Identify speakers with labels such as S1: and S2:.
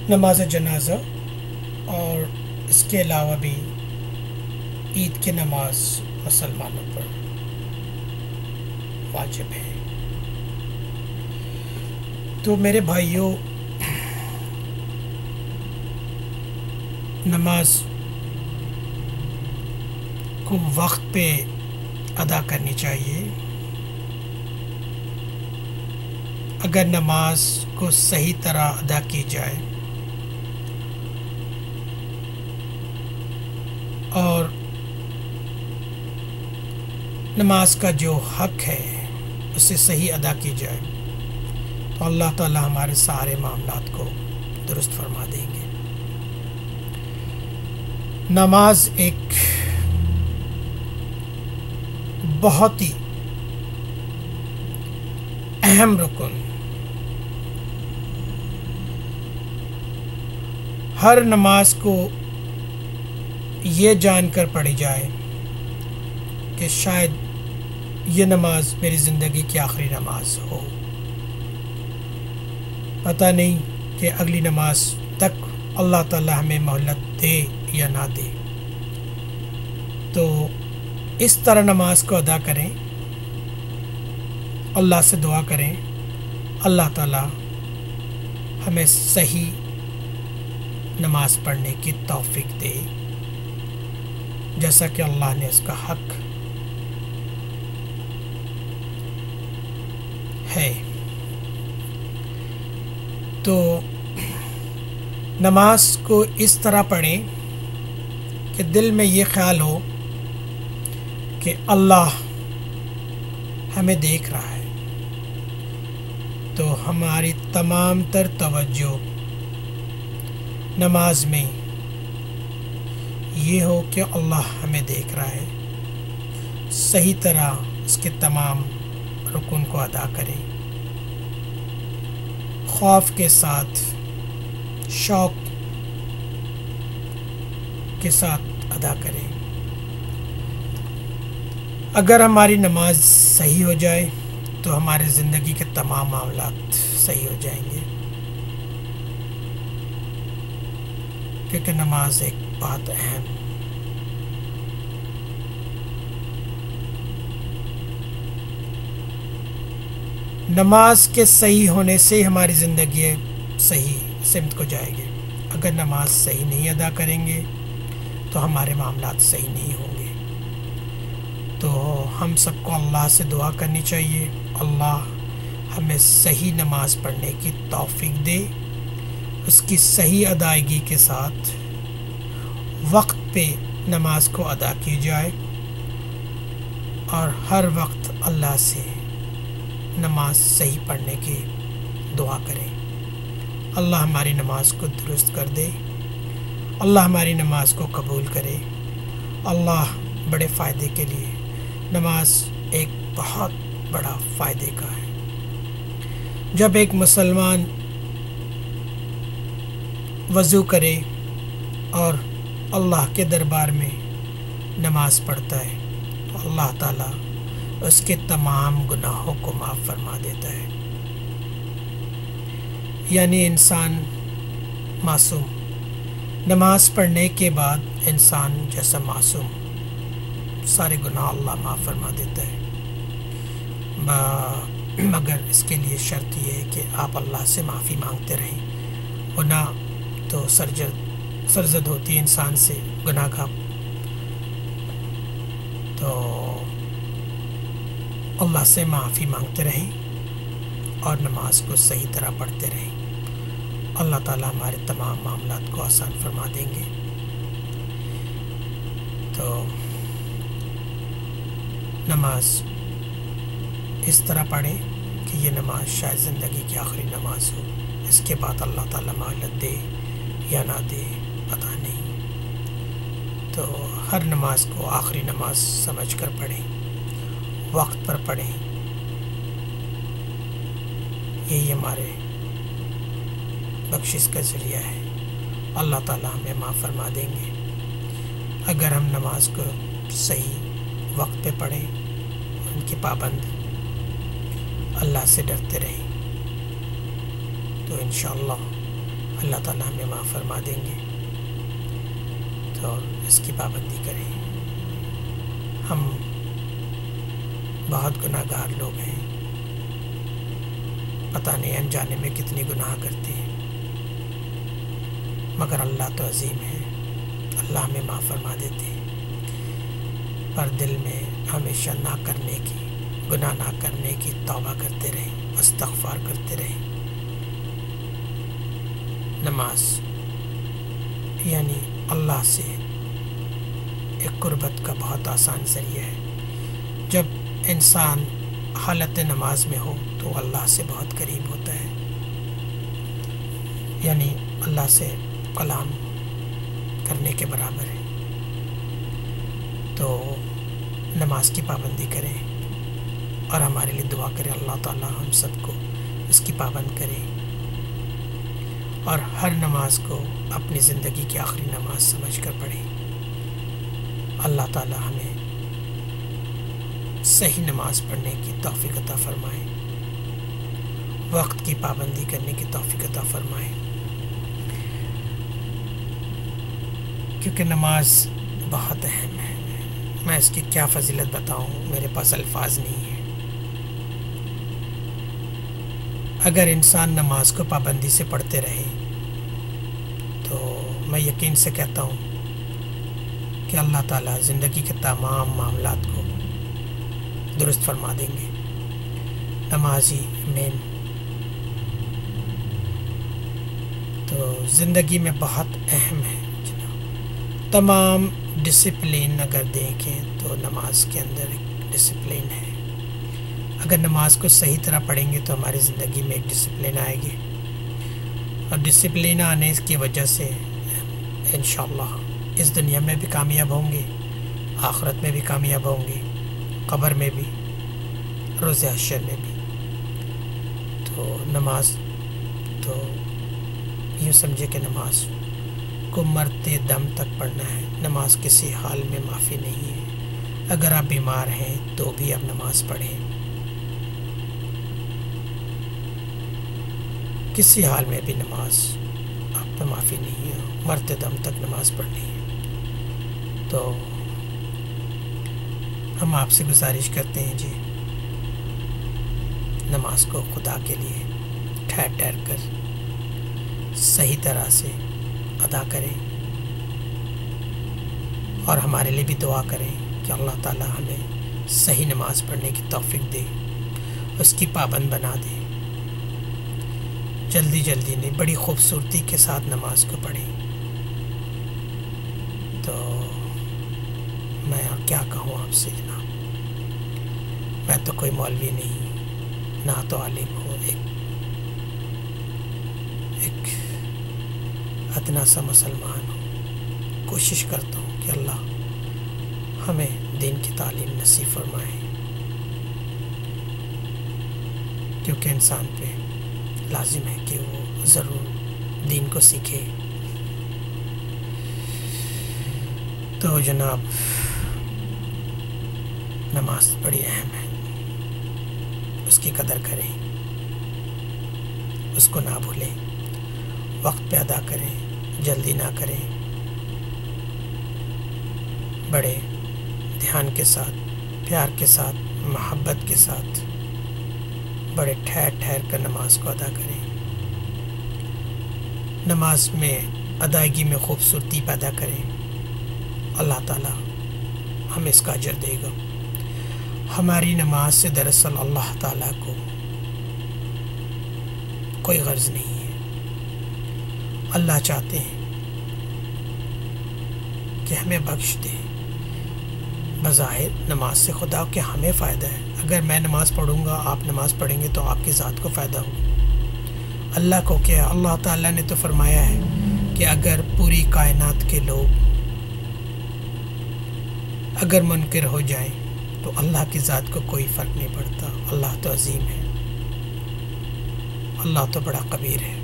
S1: نماز جنازہ اور اس کے علاوہ بھی عید کی نماز مسلمانوں پر واجب ہے۔ تو میرے بھائیوں، نماز کو وقت پہ ادا کرنی چاہیے۔ اگر نماز کو صحیح طرح ادا کی جائے اور نماز کا جو حق ہے اسے صحیح ادا کی جائے تو اللہ تعالی ہمارے سارے معاملات کو درست فرما دیں گے۔ نماز ایک بہت ہی اہم رکن، ہر نماز کو یہ جان کر پڑھی جائے کہ شاید یہ نماز میری زندگی کی آخری نماز ہو، پتہ نہیں کہ اگلی نماز تک اللہ تعالی ہمیں مہلت دے یا نہ دے۔ تو اس طرح نماز کو ادا کریں، اللہ سے دعا کریں اللہ تعالی ہمیں صحیح نماز پڑھنے کی توفیق دے، جیسا کہ اللہ نے اس کا حق ہے۔ تو نماز کو اس طرح پڑھیں کہ دل میں یہ خیال ہو کہ اللہ ہمیں دیکھ رہا ہے، تو ہماری تمام تر توجہ نماز میں یہ ہو کہ اللہ ہمیں دیکھ رہا ہے، صحیح طرح اس کے تمام رکن کو ادا کریں، خوف کے ساتھ، شوق کے ساتھ ادا کریں۔ اگر ہماری نماز صحیح ہو جائے تو ہمارے زندگی کے تمام معاملات صحیح ہو جائیں گے، کیونکہ نماز ایک بہت اہم نماز کے صحیح ہونے سے ہماری زندگی صحیح سمت کو جائے گی۔ اگر نماز صحیح نہیں ادا کریں گے تو ہمارے معاملات صحیح نہیں ہوں گے۔ تو ہم سب کو اللہ سے دعا کرنی چاہیے، اللہ ہمیں صحیح نماز پڑھنے کی توفیق دے، اس کی صحیح ادائیگی کے ساتھ وقت پہ نماز کو ادا کی جائے، اور ہر وقت اللہ سے نماز صحیح پڑھنے کی دعا کریں۔ اللہ ہماری نماز کو درست کر دے، اللہ ہماری نماز کو قبول کرے۔ اللہ بڑے فائدے کے لیے، نماز ایک بہت بڑا فائدے کا ہے۔ جب ایک مسلمان وضو کرے اور اللہ کے دربار میں نماز پڑھتا ہے تو اللہ تعالیٰ اس کے تمام گناہوں کو معاف فرما دیتا ہے۔ یعنی انسان معصوم، نماز پڑھنے کے بعد انسان جیسا معصوم، سارے گناہ اللہ معاف فرما دیتا ہے، مگر اس کے لیے شرط یہ ہے کہ آپ اللہ سے معافی مانگتے رہیں، ورنہ تو سرزد ہوتی ہے انسان سے گناہ کا۔ تو اللہ سے معافی مانگتے رہیں اور نماز کو صحیح طرح پڑھتے رہیں، اللہ تعالیٰ ہمارے تمام معاملات کو آسان فرما دیں گے۔ تو نماز اس طرح پڑھیں کہ یہ نماز شاید زندگی کی آخری نماز ہو، اس کے بعد اللہ تعالیٰ مہلت دے یا نہ دے پتہ نہیں۔ تو ہر نماز کو آخری نماز سمجھ کر پڑھیں، وقت پر پڑھیں، یہی ہمارے بخشش کا ذریعہ ہے۔ اللہ تعالیٰ ہمیں معاف فرما دیں گے اگر ہم نماز کو صحیح وقت پہ پڑھیں، ان کی پابند، اللہ سے ڈرتے رہیں۔ تو انشاءاللہ اللہ تعالیٰ ہمیں معاف فرما دیں گے. تو اس کی پابندی کریں. ہم بہت گناہ گار لوگ ہیں، پتہ نہیں انجانے میں کتنی گناہ کرتے ہیں، مگر اللہ تو عظیم ہے، اللہ ہمیں معاف فرما دیتے ہیں. پر دل میں ہمیشہ نہ کرنے کی، گناہ نہ کرنے کی توبہ کرتے رہیں، استغفار کرتے رہیں. نماز یعنی اللہ سے ایک قربت کا بہت آسان ذریعہ ہے. جب انسان حالت نماز میں ہو تو اللہ سے بہت قریب ہوتا ہے، یعنی اللہ سے کلام کرنے کے برابر ہے. تو نماز کی پابندی کریں اور ہمارے لیے دعا کریں اللہ تعالیٰ ہم سب کو اس کی پابند کرے، اور ہر نماز کو اپنی زندگی کی آخری نماز سمجھ کر پڑھیں. اللہ تعالیٰ ہمیں صحیح نماز پڑھنے کی توفیق عطا فرمائے، وقت کی پابندی کرنے کی توفیق عطا فرمائے، کیونکہ نماز بہت اہم ہے. میں اس کی کیا فضیلت بتاؤں، میرے پاس الفاظ نہیں ہیں. اگر انسان نماز کو پابندی سے پڑھتے رہے تو میں یقین سے کہتا ہوں کہ اللہ تعالیٰ زندگی کے تمام معاملات کو درست فرما دیں گے. نماز ہی مین. تو زندگی میں بہت اہم ہے جناب. تمام ڈسپلین اگر دیکھیں تو نماز کے اندر ایک ڈسپلین ہے. اگر نماز کو صحیح طرح پڑھیں گے تو ہماری زندگی میں ایک ڈسپلین آئے گی، اور ڈسپلین آنے کی وجہ سے انشاءاللہ اس دنیا میں بھی کامیاب ہوں گے، آخرت میں بھی کامیاب ہوں گے، قبر میں بھی، روز حشر میں بھی. تو نماز تو یوں سمجھے کہ نماز کو مرتے دم تک پڑھنا ہے. نماز کسی حال میں معافی نہیں ہے. اگر آپ بیمار ہیں تو بھی آپ نماز پڑھیں، کسی حال میں بھی نماز آپ پہ معافی نہیں ہے. مرتے دم تک نماز پڑھنی ہے. تو ہم آپ سے گزارش کرتے ہیں جی، نماز کو خدا کے لیے ٹھہر ٹھہر کر صحیح طرح سے ادا کریں، اور ہمارے لیے بھی دعا کریں کہ اللہ تعالیٰ ہمیں صحیح نماز پڑھنے کی توفیق دے، اس کی پابند بنا دے. جلدی جلدی نہیں، بڑی خوبصورتی کے ساتھ نماز کو پڑھیں. تو میں کیا کہوں آپ سے جناب، میں تو کوئی مولوی نہیں، نہ تو عالم ہوں، ایک ادنا سا مسلمان ہوں. کوشش کرتا ہوں کہ اللہ ہمیں دین کی تعلیم نصیب فرمائے، کیونکہ انسان پہ لازم ہے کہ وہ ضرور دین کو سیکھے. تو جناب نماز بڑی اہم ہے، اس کی قدر کریں، اس کو نہ بھولیں، وقت پہ ادا کریں، جلدی نہ کریں. بڑے دھیان کے ساتھ، پیار کے ساتھ، محبت کے ساتھ، بڑے ٹھہر ٹھہر کر نماز کو ادا کریں. نماز میں ادائیگی میں خوبصورتی پیدا کریں. اللہ تعالیٰ ہمیں اس کا اجر دے گا. ہماری نماز سے دراصل اللہ تعالیٰ کو کوئی غرض نہیں ہے. اللہ چاہتے ہیں کہ ہمیں بخش دے. بظاہر نماز سے خدا کہ ہمیں فائدہ ہے. اگر میں نماز پڑھوں گا، آپ نماز پڑھیں گے تو آپ کی ذات کو فائدہ ہوگا. اللہ کو کیا؟ اللہ تعالیٰ نے تو فرمایا ہے کہ اگر پوری کائنات کے لوگ اگر منکر ہو جائیں تو اللہ کی ذات کو کوئی فرق نہیں پڑتا. اللہ تو عظیم ہے، اللہ تو بڑا کبیر ہے.